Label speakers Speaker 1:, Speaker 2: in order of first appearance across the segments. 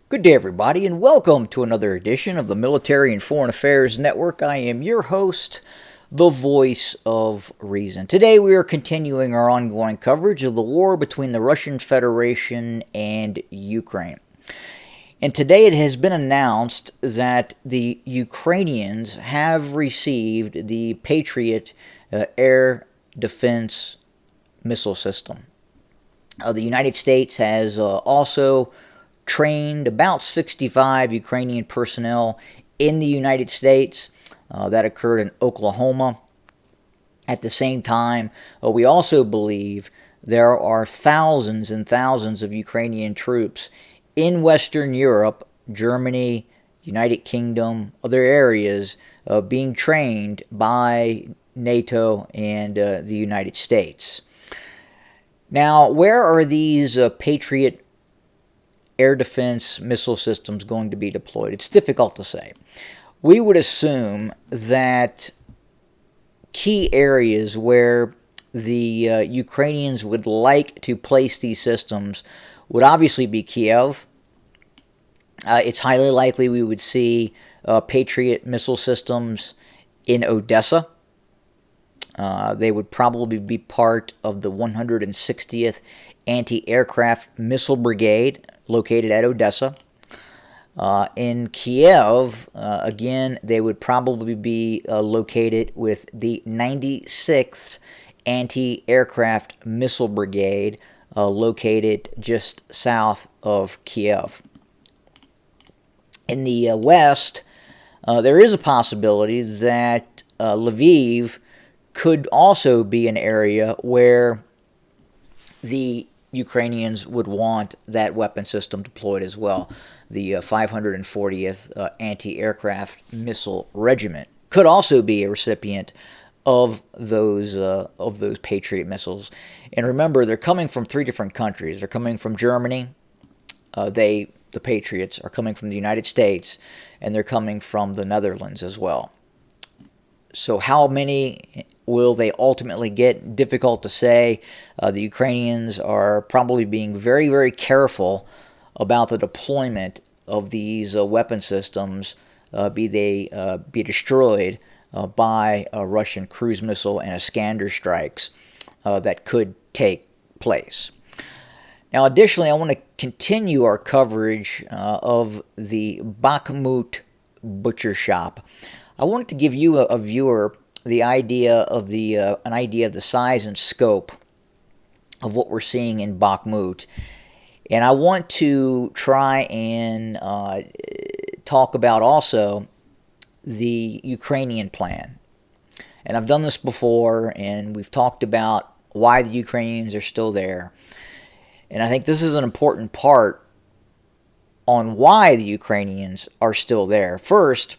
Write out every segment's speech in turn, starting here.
Speaker 1: Good day, everybody, and welcome to another edition of the Military and Foreign Affairs Network. I am your host, the voice of reason. Today, we are continuing our ongoing coverage of the war between the Russian Federation and Ukraine. And today, it has been announced that the Ukrainians have received the Patriot air defense missile system. The United States has also trained about 65 Ukrainian personnel in the United States. That occurred in Oklahoma. At the same time, we also believe there are thousands and thousands of Ukrainian troops in Western Europe, Germany, United Kingdom, other areas being trained by NATO and the United States. Now, where are these Patriot air defense missile systems going to be deployed? It's difficult to say. We would assume that key areas where the Ukrainians would like to place these systems would obviously be Kiev. It's highly likely we would see Patriot missile systems in Odessa. They would probably be part of the 160th Anti-Aircraft Missile Brigade located at Odessa. In Kiev, again, they would probably be located with the 96th Anti-Aircraft Missile Brigade located just south of Kiev. In the west, there is a possibility that Lviv could also be an area where the Ukrainians would want that weapon system deployed as well. The 540th Anti-Aircraft Missile Regiment could also be a recipient of those Patriot missiles. And remember, they're coming from three different countries. They're coming from Germany. The Patriots are coming from the United States, and they're coming from the Netherlands as well. So how many will they ultimately get? Difficult to say. The Ukrainians are probably being very, very careful about the deployment of these weapon systems, be destroyed by a Russian cruise missile and Iskander strikes that could take place. Now, additionally, I want to continue our coverage of the Bakhmut butcher shop. I wanted to give you a viewer the idea of an idea of the size and scope of what we're seeing in Bakhmut, and I want to try and talk about also the Ukrainian plan. And I've done this before, and we've talked about why the Ukrainians are still there. And I think this is an important part on why the Ukrainians are still there. First,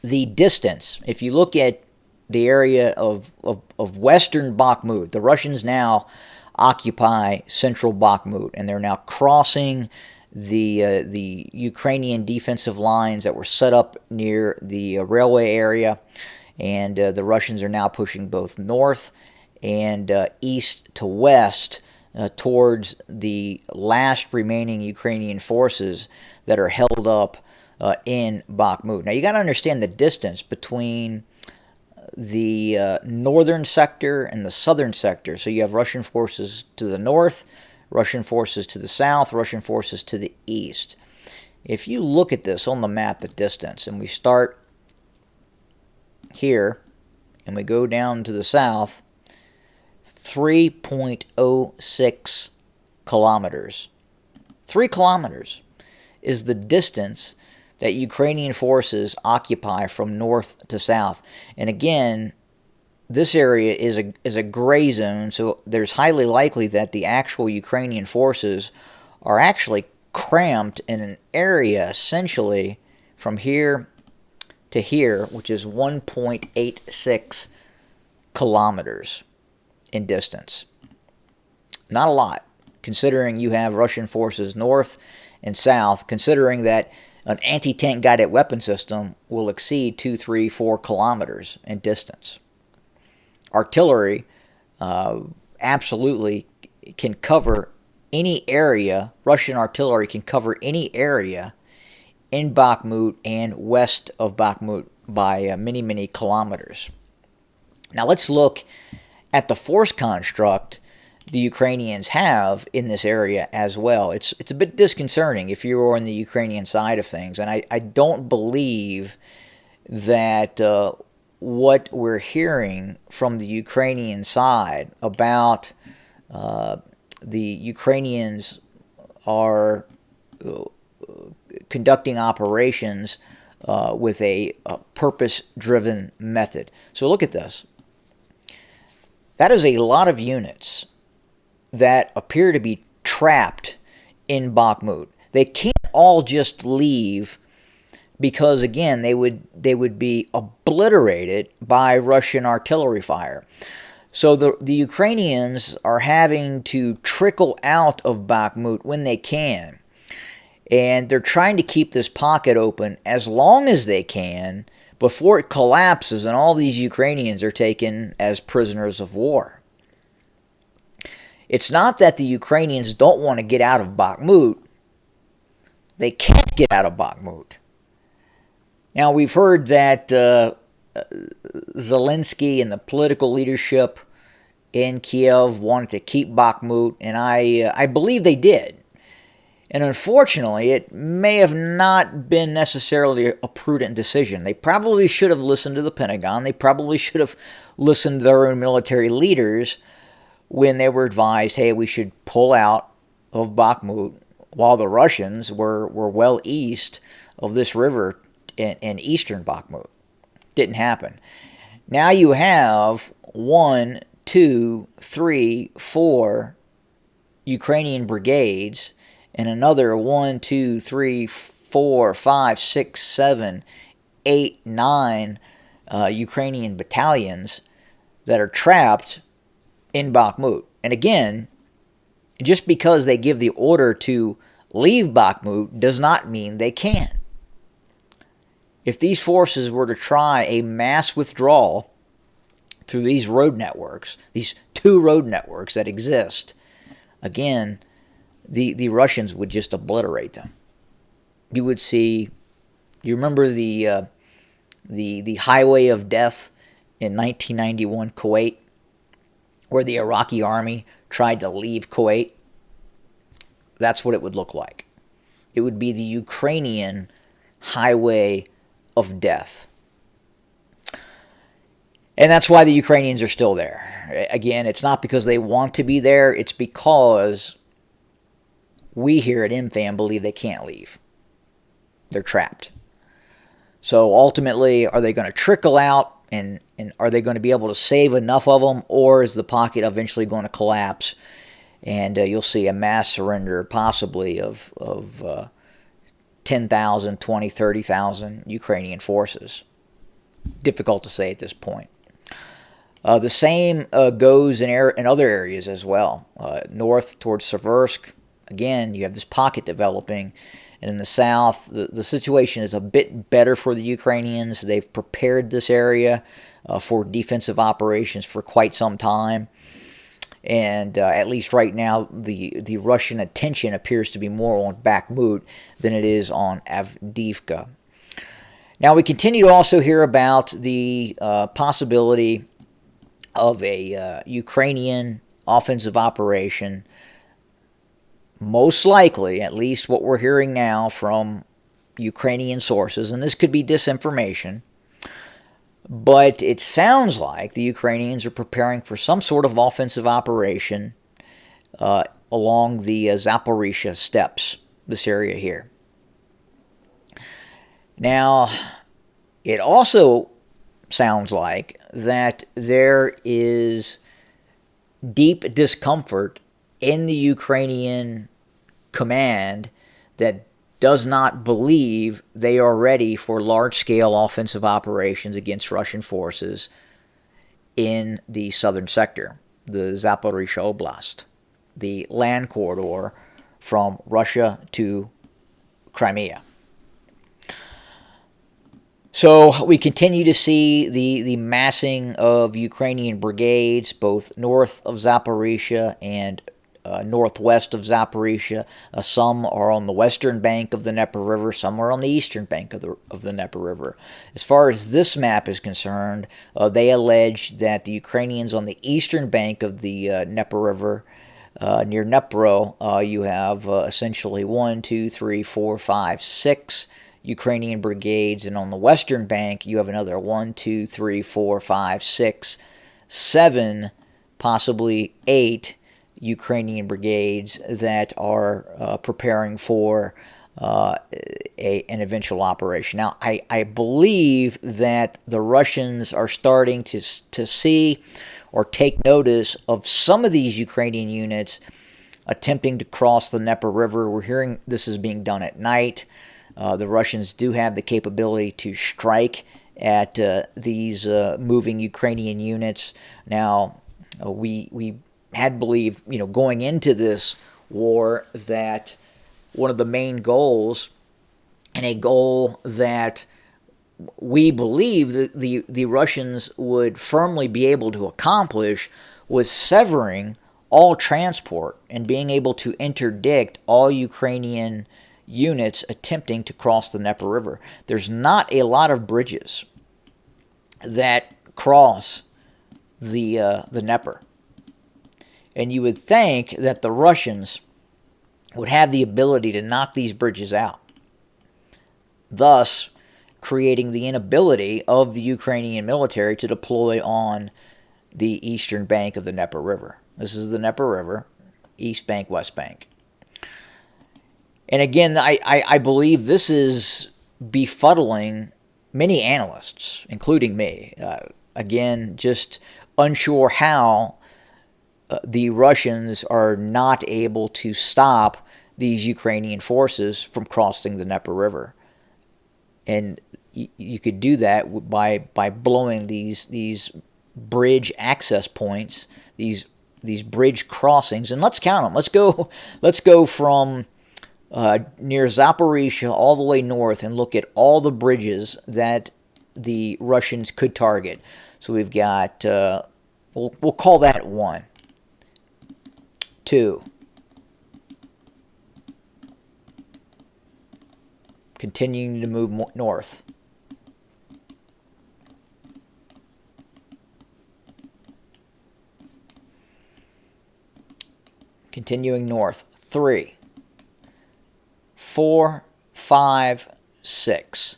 Speaker 1: the distance. If you look at the area of western Bakhmut, the Russians now occupy central Bakhmut, and they're now crossing the Ukrainian defensive lines that were set up near the railway area, and the Russians are now pushing both north and east to west towards the last remaining Ukrainian forces that are held up in Bakhmut. Now, you got to understand the distance between the northern sector and the southern sector. So you have Russian forces to the north, Russian forces to the south, Russian forces to the east. If you look at this on the map, the distance, and we start here and we go down to the south, 3.06 kilometers. 3 kilometers is the distance that Ukrainian forces occupy from north to south. And again, this area is a gray zone, so there's highly likely that the actual Ukrainian forces are actually cramped in an area essentially from here to here, which is 1.86 kilometers in distance. Not a lot, considering you have Russian forces north and south, considering that an anti-tank guided weapon system will exceed 2, 3, 4 kilometers in distance. Artillery absolutely can cover any area. Russian artillery can cover any area in Bakhmut and west of Bakhmut by many, many kilometers. Now let's look at the force construct the Ukrainians have in this area as well. It's a bit disconcerting if you're on the Ukrainian side of things, and I don't believe that what we're hearing from the Ukrainian side about the Ukrainians are conducting operations with a purpose-driven method. So look at this. That is a lot of units that appear to be trapped in Bakhmut. They can't all just leave because, again, they would be obliterated by Russian artillery fire. So the Ukrainians are having to trickle out of Bakhmut when they can. And they're trying to keep this pocket open as long as they can before it collapses and all these Ukrainians are taken as prisoners of war. It's not that the Ukrainians don't want to get out of Bakhmut. They can't get out of Bakhmut. Now, we've heard that Zelensky and the political leadership in Kiev wanted to keep Bakhmut, and I believe they did. And unfortunately, it may have not been necessarily a prudent decision. They probably should have listened to the Pentagon. They probably should have listened to their own military leaders when they were advised, hey, we should pull out of Bakhmut while the Russians were well east of this river in eastern Bakhmut. Didn't happen. Now you have 1, 2, 3, 4 Ukrainian brigades and another 1, 2, 3, 4, 5, 6, 7, 8, 9 Ukrainian battalions that are trapped in Bakhmut. And again, just because they give the order to leave Bakhmut does not mean they can. If these forces were to try a mass withdrawal through these road networks, these 2 road networks that exist, again, the Russians would just obliterate them. You would see, you remember the highway of death in 1991 Kuwait, where the Iraqi army tried to leave Kuwait? That's what it would look like. It would be the Ukrainian highway of death. And that's why the Ukrainians are still there. Again, it's not because they want to be there. It's because we here at MFAM believe they can't leave. They're trapped. So ultimately, are they going to trickle out and are they going to be able to save enough of them, or is the pocket eventually going to collapse and you'll see a mass surrender possibly of 10,000, 20, 30,000 Ukrainian forces? Difficult to say at this point. The same goes in other areas as well. North towards Seversk, again, you have this pocket developing. And in the south, the situation is a bit better for the Ukrainians. They've prepared this area for defensive operations for quite some time. And at least right now, the Russian attention appears to be more on Bakhmut than it is on Avdiivka. Now, we continue to also hear about the possibility of a Ukrainian offensive operation. Most likely, at least what we're hearing now from Ukrainian sources, and this could be disinformation, but it sounds like the Ukrainians are preparing for some sort of offensive operation along the Zaporizhia steppes, this area here. Now, it also sounds like that there is deep discomfort in the Ukrainian command that does not believe they are ready for large-scale offensive operations against Russian forces in the southern sector, the Zaporizhia Oblast, the land corridor from Russia to Crimea. So we continue to see the massing of Ukrainian brigades, both north of Zaporizhia and northwest of Zaporizhia. Some are on the western bank of the Dnieper River. Some are on the eastern bank of the Dnieper River. As far as this map is concerned, they allege that the Ukrainians on the eastern bank of the Dnieper River, near Dnipro, you have essentially 1, 2, 3, 4, 5, 6 Ukrainian brigades, and on the western bank you have another 1, 2, 3, 4, 5, 6, 7, possibly 8 Ukrainian brigades that are preparing for an eventual operation. Now, I believe that the Russians are starting to see or take notice of some of these Ukrainian units attempting to cross the Dnieper River. We're hearing this is being done at night. The Russians do have the capability to strike at these moving Ukrainian units. Now, we had believed, going into this war, that one of the main goals, and a goal that we believe that the Russians would firmly be able to accomplish, was severing all transport and being able to interdict all Ukrainian units attempting to cross the Dnieper River. There's not a lot of bridges that cross the Dnieper. And you would think that the Russians would have the ability to knock these bridges out, thus creating the inability of the Ukrainian military to deploy on the eastern bank of the Dnieper River. This is the Dnieper River, east bank, west bank. And again, I believe this is befuddling many analysts, including me. Again, just unsure how the Russians are not able to stop these Ukrainian forces from crossing the Dnieper River. And you could do that by blowing these bridge access points, these bridge crossings, and let's count them. Let's go from near Zaporizhia all the way north and look at all the bridges that the Russians could target. So we've got we'll call that 1, 2. Continuing to move north. Continuing north. 3, 4, 5, 6.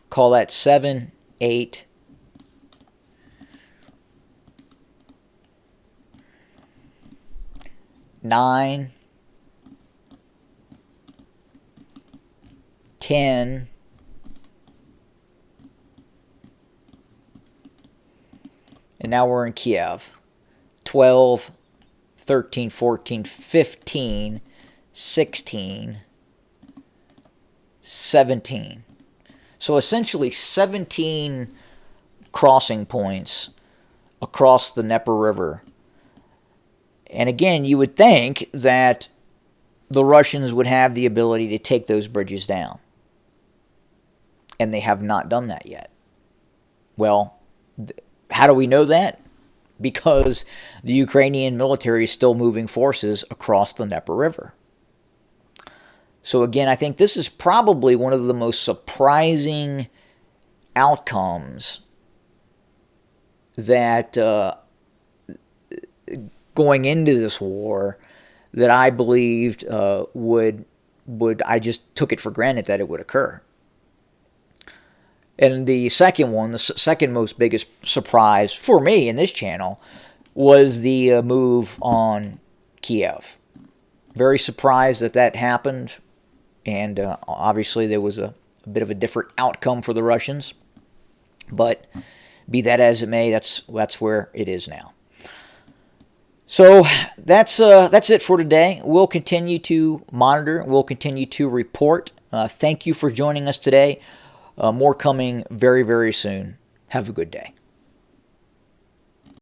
Speaker 1: Call that 7, 8. 9, 10, and now we're in Kiev. 12, 13, 14, 15, 16, 17. So essentially 17 crossing points across the Dnieper River. And again, you would think that the Russians would have the ability to take those bridges down. And they have not done that yet. Well, how do we know that? Because the Ukrainian military is still moving forces across the Dnieper River. So again, I think this is probably one of the most surprising outcomes that going into this war that I believed would I just took it for granted that it would occur. And the second one, the second most biggest surprise for me in this channel, was the move on Kiev. Very surprised that happened, and obviously there was a bit of a different outcome for the Russians. But be that as it may, that's where it is now. So that's it for today. We'll continue to monitor. We'll continue to report. Thank you for joining us today. More coming very, very soon. Have a good day.